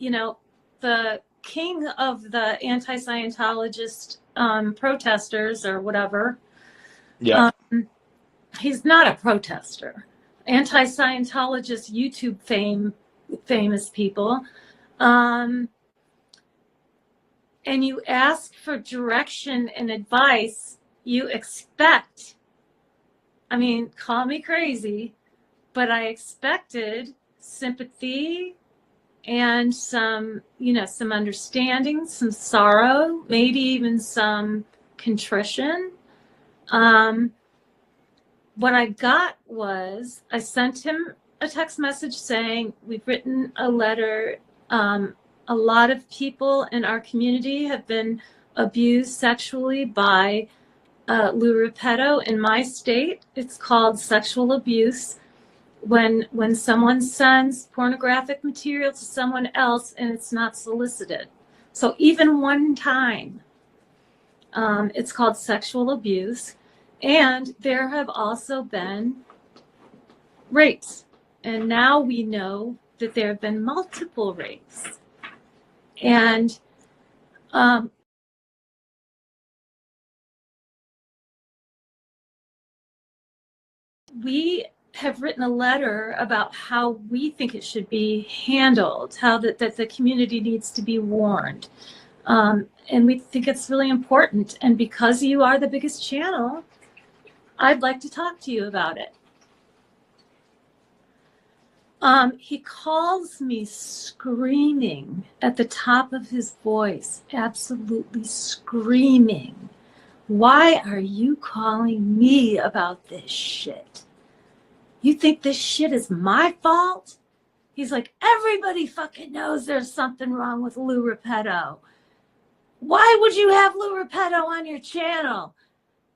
the king of the anti-Scientologist protesters or whatever. Yeah. He's not a protester. Anti-Scientologist YouTube famous people. And you ask for direction and advice, you expect, call me crazy, but I expected sympathy and some understanding, some sorrow, maybe even some contrition. What I got was, I sent him a text message saying, we've written a letter. A lot of people in our community have been abused sexually by Lou Repetto. In my state, it's called sexual abuse. When someone sends pornographic material to someone else and it's not solicited. So even one time, it's called sexual abuse. And there have also been rapes. And now we know that there have been multiple rapes. And we have written a letter about how we think it should be handled, how that the community needs to be warned. And we think it's really important. And because you are the biggest channel, I'd like to talk to you about it. He calls me screaming at the top of his voice, absolutely screaming. Why are you calling me about this shit? You think this shit is my fault? He's like, everybody fucking knows there's something wrong with Lou Repetto. Why would you have Lou Repetto on your channel?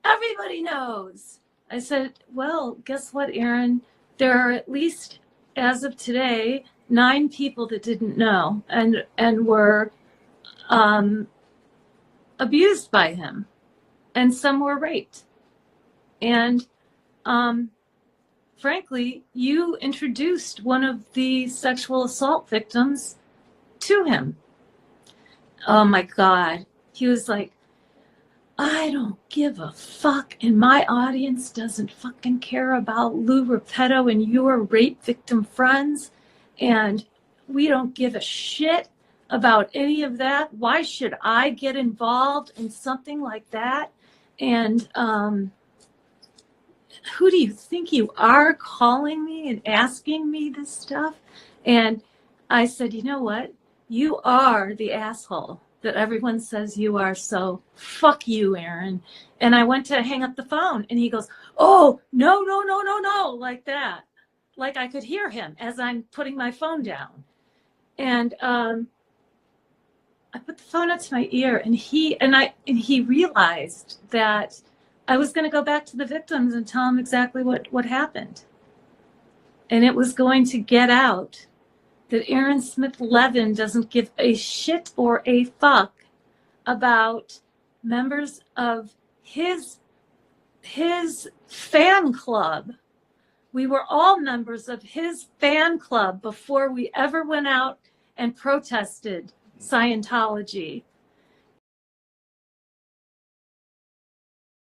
Everybody knows. I said, well, guess what, Aaron? There are at least, as of today, 9 people that didn't know and were abused by him. And some were raped. And frankly, you introduced one of the sexual assault victims to him. Oh my God. He was like, I don't give a fuck, and my audience doesn't fucking care about Lou Repetto and your rape victim friends, and we don't give a shit about any of that. Why should I get involved in something like that? And who do you think you are, calling me and asking me this stuff? And I said, you know what? You are the asshole that everyone says you are, so fuck you, Aaron. And I went to hang up the phone, and he goes, oh, no, like that. Like I could hear him as I'm putting my phone down. And I put the phone up to my ear, and he realized that I was going to go back to the victims and tell them exactly what happened. And it was going to get out that Aaron Smith Levin doesn't give a shit or a fuck about members of his fan club. We were all members of his fan club before we ever went out and protested Scientology.